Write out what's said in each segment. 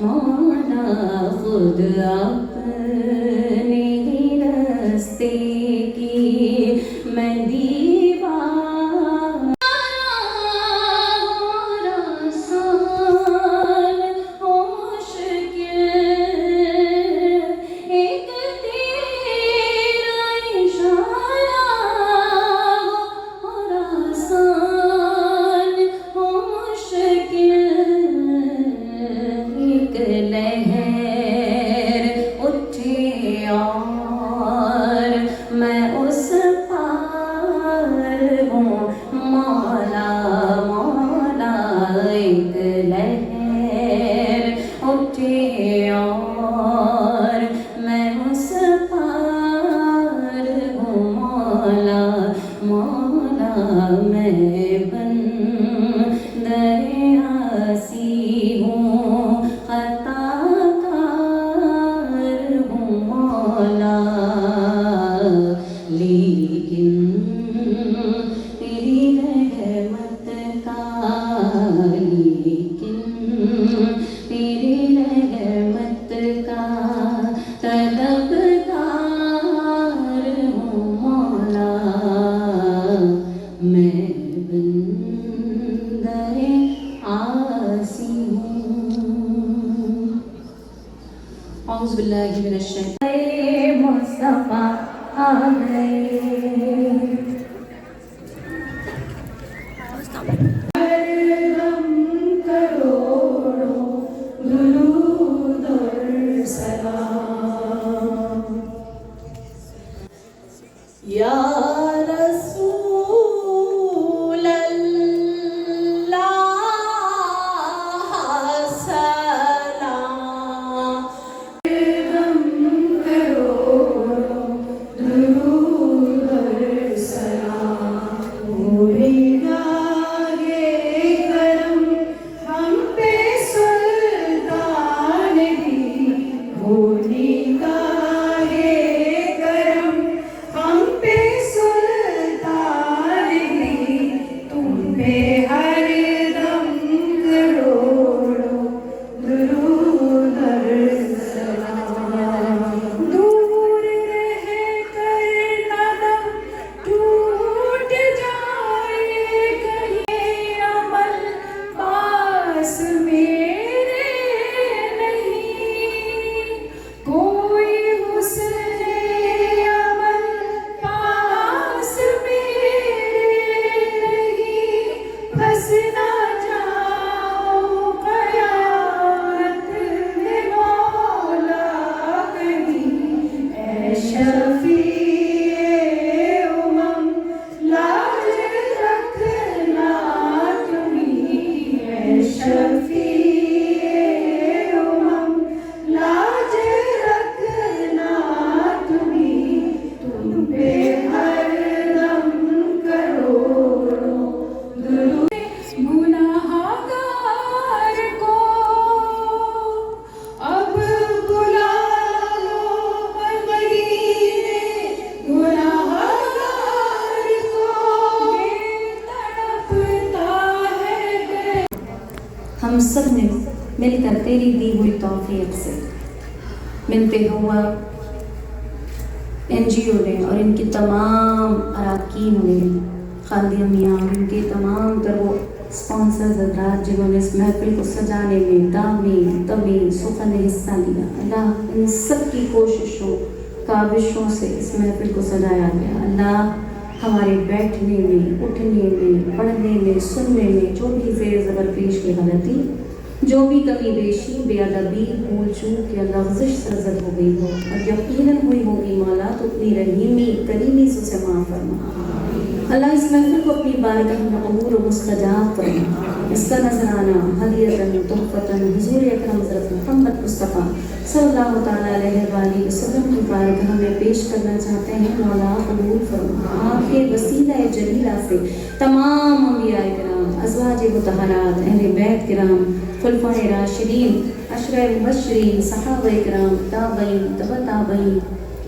مولا خود اپنے ہی راستے کی میں دیوار آسان ہو مشکل ایک تیرا اشارہ اور آسان ہو مشکل ایک لہر اٹھے اور میں اس پار ہوں مولا مولا ایک لہر اٹھے اور میں اس پار ہوں مولا مولا میں بندہ عاصی ہوں خطا کار ہوں مولا لیکن تیری رحمت کا لیکن تیری رحمت کا طلبگار ہوں مولا میں بندہ عاصی ہوں اعوذ باللہ من الشیطان مصطفیٰ آ گئے ہم کروڑوں درود اور سلام یا رسول اللہ سلام ہم کروڑوں درود اور سلام پورے گاہے کرم ہم پہ سلطان دی پورے گاہے کرم ہم پہ سلطان دی تم پہ ہر دم کروڑوں درود اور سلام دور رہ کر ندم ٹوٹ جائے کہیں عمل پاس میرے نہیں کوئی حسن عمل پاس میرے نہیں پھنس نہ جاؤ قیامت میں مولا کہیں اے شفیع امم لاج رکھنا تمہیں اے شفیع امم لاج رکھنا تمہیں تم پہ ہر دم کروڑوں درود گناہگار کو اب بلا لو مدینے گناہگار کو یہ تڑپتا ہے ہم سب نے مل کر تیری دی ہوئی توفیق سے ملتے ہوا NGO نے اور ان کے تمام اراکین نے خالدیہ میاں اور ان کے تمام تر وہ اسپانسرز حضرات جنہوں نے اس محفل کو سجانے میں دامیں تمیں سخن حصہ لیا اللہ ان سب کی کوششوں کاوشوں سے اس محفل کو سجایا گیا اللہ ہمارے بیٹھنے میں اٹھنے میں پڑھنے میں سننے میں جو بھی زیر زبر پیش کی غلطی جو بھی کمی بیشی بے ادبی بھول چوک یا لغزش سرزد ہو گئی ہو اور یقیناً ہوئی ہوگی مولا تو اپنی رحیمی کریمی سے اسے معاف فرما اللہ اس محفل کو اپنی بارگاہ میں قبول و مستجاب فرما اس کا نذرانہ ہدیۃً تحفۃً حضور اکرم حضرت محمد مصطفیٰ صلی اللہ تعالیٰ علیہ وآلہ وسلم کی بارگاہ میں پیش کرنا چاہتے ہیں مولا قبول فرما آپ کے وسیلہ جلیلہ سے تمام انبیاء کرام ازواج مطہرات اہل بیت کرام خلفائے راشدین عشرہ مبشرین صحابہ کرام تابعین تبع تابعین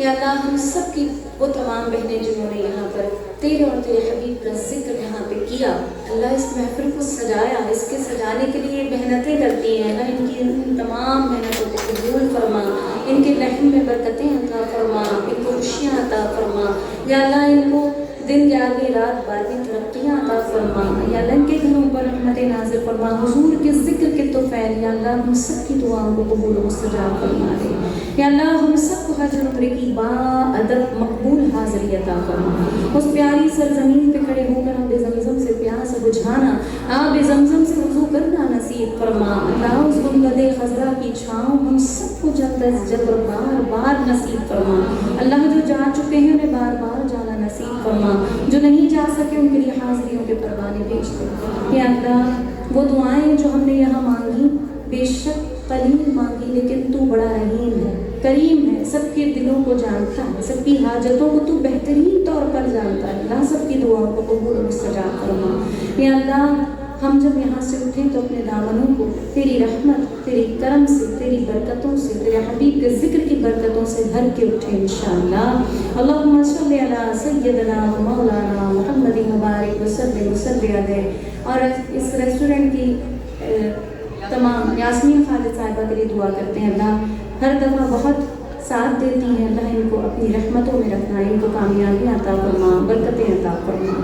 یا اللہ ہم سب کی وہ تمام بہنیں جنہوں نے یہاں پر تیرے اور تیرے حبیب کا ذکر یہاں پہ کیا، اللہ اس محفل کو سجایا، اس کے سجانے کے لیے محنتیں کرتی ہیں، اللہ ان کی ان تمام محنتوں کو قبول فرما، ان کے رحم میں برکتیں عطا فرما، ان کو خوشیاں عطا فرما، یا اللہ ان کو دن 11ویں رات 12ویں ترقیاں عطا فرما، یا اللہ ان کے گھروں پر رحمت نازل فرما، حضور کے ذکر کے طفیل یا اللہ ہم سب کی دعاؤں کو قبول و مستجاب فرما دے، یا اللہ ہم سب کو حج عمرے کی باادب مقبول حاضری عطا فرما، اس پیاری سرزمین پہ کھڑے ہو کر آب زمزم سے پیاس بجھانا، آب زمزم سے وضو کرنا نصیب فرما، اللہ اس گنبد خضرا کی چھاؤں ہم سب کو جلد از جلد بار بار نصیب فرما، اللہ جو جا چکے ہیں انہیں بار بار جانا نصیب فرما، جو نہیں جا سکے ان کے لیے حاضریوں کے پروانے بھیج دے، یا اللہ وہ دعائیں جو ہم نے یہاں مانگی بے شک قلیل مانگی لیکن تو بڑا رحیم ہے، کریم ہے، سب کے دلوں کو جانتا ہے، سب کی حاجتوں کو تو بہترین طور پر جانتا ہے، اللہ سب کی دعاؤں کو قبول و مستجاب فرما، یا اللہ ہم جب یہاں سے اٹھیں تو اپنے دامنوں کو تیری رحمت، تیری کرم سے، تیری برکتوں سے، تیرے حبیب کے ذکر کی برکتوں سے بھر کے اٹھیں انشاءاللہ۔ اللہم صلی علی سیدنا و مولانا محمد مبارک وسلم علیہ۔ اور اس ریسٹورنٹ کی تمام یاسمین خالد صاحبہ کے لیے دعا کرتے ہیں، اللہ ہر دفعہ بہت ساتھ دیتی ہیں، اللہ ان کو اپنی رحمتوں میں رکھنا، ان کو کامیابیاں عطا فرما، برکتیں عطا فرما،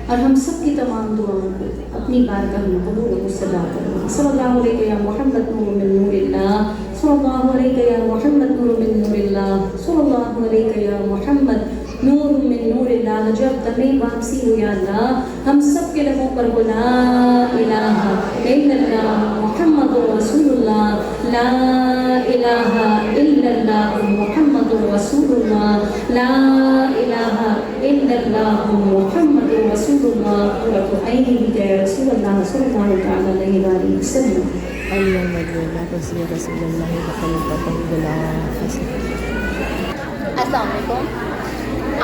اور ہم سب کی تمام دعاؤں کو اپنی بارگاہ میں قبول و مستجاب فرما۔ صلی اللہ علیہ یا محمد نور من نور اللہ، صلی اللہ علیہ یا محمد نور من نور اللہ، صلی اللہ علیہ یا محمد نور من نور اللہ۔ جب دمیں واپسی ہو یا اللہ ہم سب کے لبوں پر ہو لا الہ الا اللہ محمد رسول اللہ، لا الہ الا اللہ محمد رسول اللہ، لا الہ الا اللہ محمد رسول اللہ۔ قرۃ عینی بک یا رسول اللہ صلی اللہ تعالی علیہ وآلہ وسلم۔ السلام علیکم۔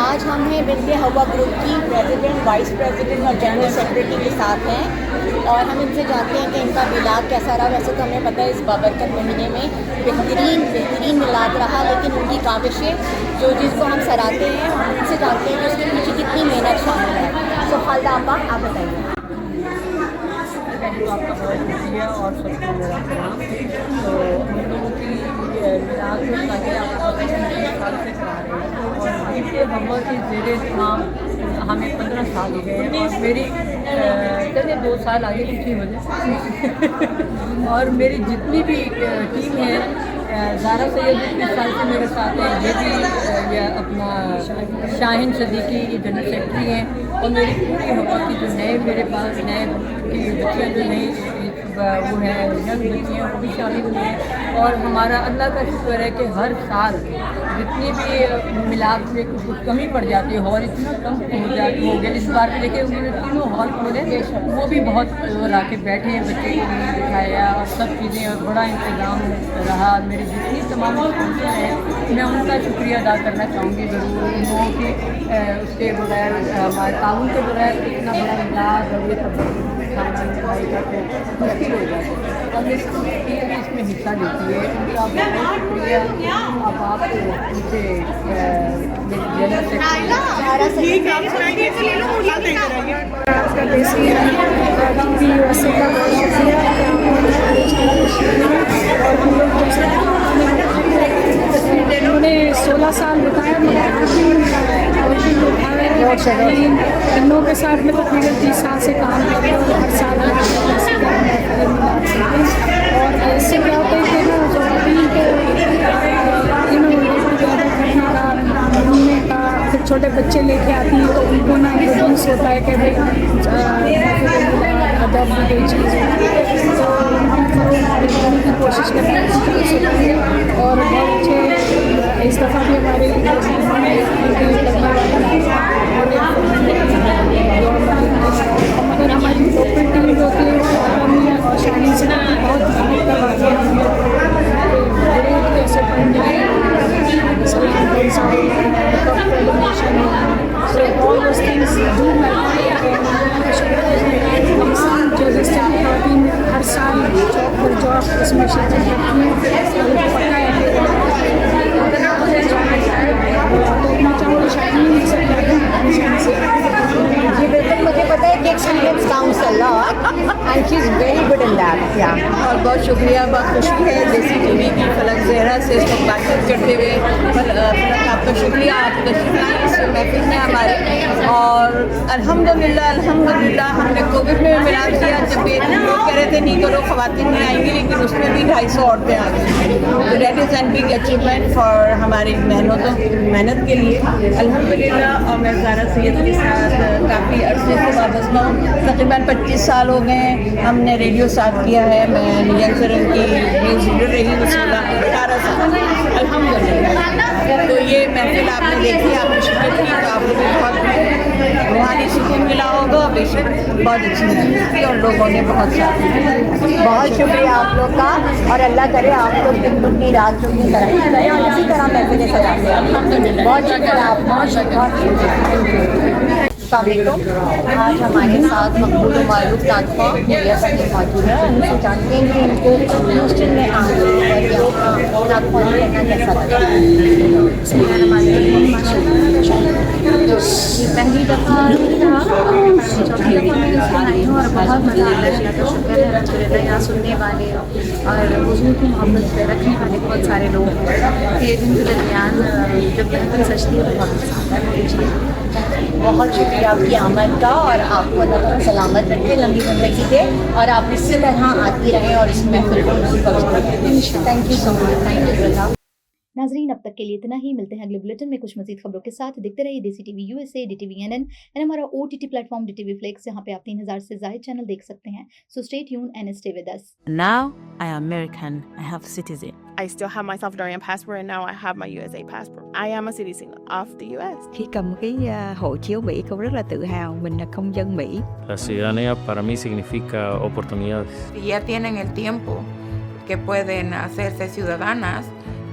آج ہم ہیں بنت حوا گروپ کی پریزیڈنٹ، وائس پریزیڈنٹ اور جنرل سیکریٹری کے ساتھ ہیں، اور ہم ان سے جانتے ہیں کہ ان کا میلاد کیسا رہا۔ ویسے تو ہمیں پتہ ہے اس بابرکت مہینے میں بہترین میلاد رہا، لیکن ان کی کاوشیں جو جس کو ہم سراہتے ہیں، ہم ان سے جانتے ہیں کہ اس کے پیچھے کتنی محنت شامل ہے۔ سو خالدہ آپا آپ بتائیے۔ آپ کا بہت شکریہ اور سب کو میرا سلام۔ تو ہم لوگوں کی میلاد جو شادی آپ کو پتہ ہے 20 سال سے کرا رہے ہیں، اور بنت حوا کے زیر اہتمام ہمیں 15 سال ہو گئے ہیں، اور میری چلے 2 سال آگے پیچھے ہو جائے اور میری جتنی بھی ٹیم ہے، زارا سید 20 سال سے میرے ساتھ ہیں، یہ بھی اپنا شاہین صدیقی یہ جنرل سیکرٹری ہیں، اور میری پوری حوا کی جو نئے میرے پاس نئے کی بچیاں جو نئی وہ ہیں ینگ بچیاں وہ بھی شامل ہوئی ہیں، اور ہمارا اللہ کا شکر ہے کہ ہر سال جتنی بھی میلاد میں کچھ کمی پڑ جاتی ہے، ہال اتنا کم ہو گیا اس بار دیکھیں انہوں نے 3 ہال کھولے، وہ بھی بہت لا کے بیٹھے ہیں، بچے کو بھی بٹھایا اور سب چیزیں، اور بڑا انتظام رہا۔ میری جتنی تمام اسپانسر ہیں میں ان کا شکریہ ادا کرنا چاہوں گی ضرور، ان لوگوں کی اس کے بغیر ہمارے تعاون کے بغیر اتنا بڑا میلاد اور یہ سب کھانا کرتے ہیں مشکل ہو جاتی ہے، اور میری ٹیم بھی اس میں حصہ لیتی ہے، ان کا بہت شکریہ۔ اب آپ ان سے جنرل انہوں نے 16 سال بتایا، ان لوگوں کے ساتھ میں تقریباً 30 سال سے کام کر رہے ہیں، اور ہر سال اور اس سے کیا ہوتا ہے کہ گھومنے کا، پھر چھوٹے بچے لے کے آتی ہیں تو ان کو نا انٹروڈیوس ہوتا ہے کہ بھائی ادب میں کوئی چیز ہوتی ہے، تو ان کی کوشش کرتے ہیں، اور بہت اچھے اس دفعہ بھی ہمارے مگر ہماری لوکل ٹیم جو ہوتی ہے اور شاہین سے بہت محنت کرواتی جو خواتین ہر سال چوک پر چوک اس میں شرکت کرتی ہیں، بہت شکریہ. بہت خوشی ہے دیسی ٹی وی کی فلک زہرا سے اس وقت بات چیت کرتے ہوئے. فلک آپ کا شکریہ, آپ تشریف لائیں اس محفل میں ہمارے. اور الحمدللہ ہم نے کووڈ میں ملان کیا. جب لوگ کہہ رہے تھے نہیں کرو, خواتین نہیں آئیں گی, لیکن اس میں بھی 250 عورتیں آ گئی. تو that is an big achievement for ہماری محنت کے لیے الحمدللہ. اور میں زارا سید کے ساتھ کافی عرصے سے وابستہ ہوں. تقریباً 25 سال ہو گئے ہیں. ہم نے ریڈیو ساتھ کیا ہے. میں نیل سرن کی نیوز ریڈر رہی ہوں 18 سال الحمدللہ. تو یہ محفل آپ نے دیکھی, آپ نے شرکت کی, تو آپ کو بھی بہت روحانی سکون ملا ہوگا. بے شک بہت اچھی محفل تھی اور لوگوں نے بہت ساتھ دیا. بہت شکریہ آپ لوگ کا, اور اللہ کرے آپ لوگ دن دگنی رات چگنی ترقی کریں اور اسی طرح محفلیں سجاتے ہیں. بہت شکریہ آپ, بہت شکریہ. السلام علیکم. آج ہمارے ساتھ مقبول و معروف ناطقہ مولیہ صاحب موجود ہیں. ان سے جانتے ہیں کہ ان کو ہیوسٹن میں آنا اور یہاں ناطقہ کرنا کیسا لگا. یہ پہلی دفعہ چوتھی دفعہ میں اس میں آئی ہوں اور بہت مزہ آ رہا ہے. اللہ کا شکر ہے الحمدللہ. یہاں سننے والے اور حضور کی محبت پہ رکھنے والے بہت سارے لوگ ہیں کہ جن کے درمیان جب محفل سجتی ہے تو بہت مزہ آتا ہے. بہت شکریہ آپ کی آمد کا, اور آپ کو اللہ تعالیٰ سلامت رکھے, لمبی زندگی دے, اور آپ اسی طرح آتی رہیں اور اس محفل کو thank you so much. Thank you اللہ. ناظرین اب تک کے لیے اتنا ہی. ملتے ہیں اگلے بلیٹن میں کچھ مزید خبروں کے ساتھ. دیکھتے رہیے دیسی T V USA, DTV NN اور ہمارا OTT plate form DTV Flix, جہاں پہ آپ 3000 سے زائد چینل دیکھ سکتے ہیں. So stay tune and stay with us. Now I am American. I have citizen. I still have my Salvadorian passport, and now I have my USA passport. I am a citizen of the US. Khi cầm cái hộ chiếu Mỹ, cô rất là tự hào mình là công dân Mỹ. La ciudadanía para mí significa oportunidades. Si ya tienen el tiempo que pueden hacerse ciudadanas,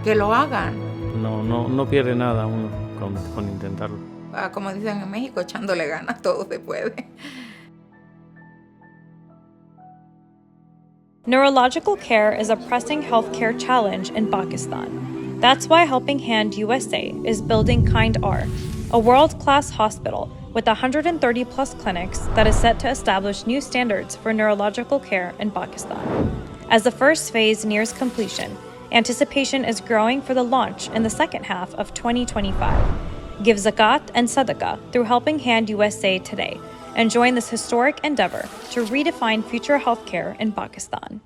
que lo hagan. No pierde nada uno con intentarlo. Como dicen en México, echándole ganas, todo se puede. Neurological care is a pressing healthcare challenge in Pakistan. That's why Helping Hand USA is building Kind R, a world-class hospital with 130 plus clinics that is set to establish new standards for neurological care in Pakistan. As the first phase nears completion, anticipation is growing for the launch in the second half of 2025. Give zakat and sadaqah through Helping Hand USA today and join this historic endeavor to redefine future healthcare in Pakistan.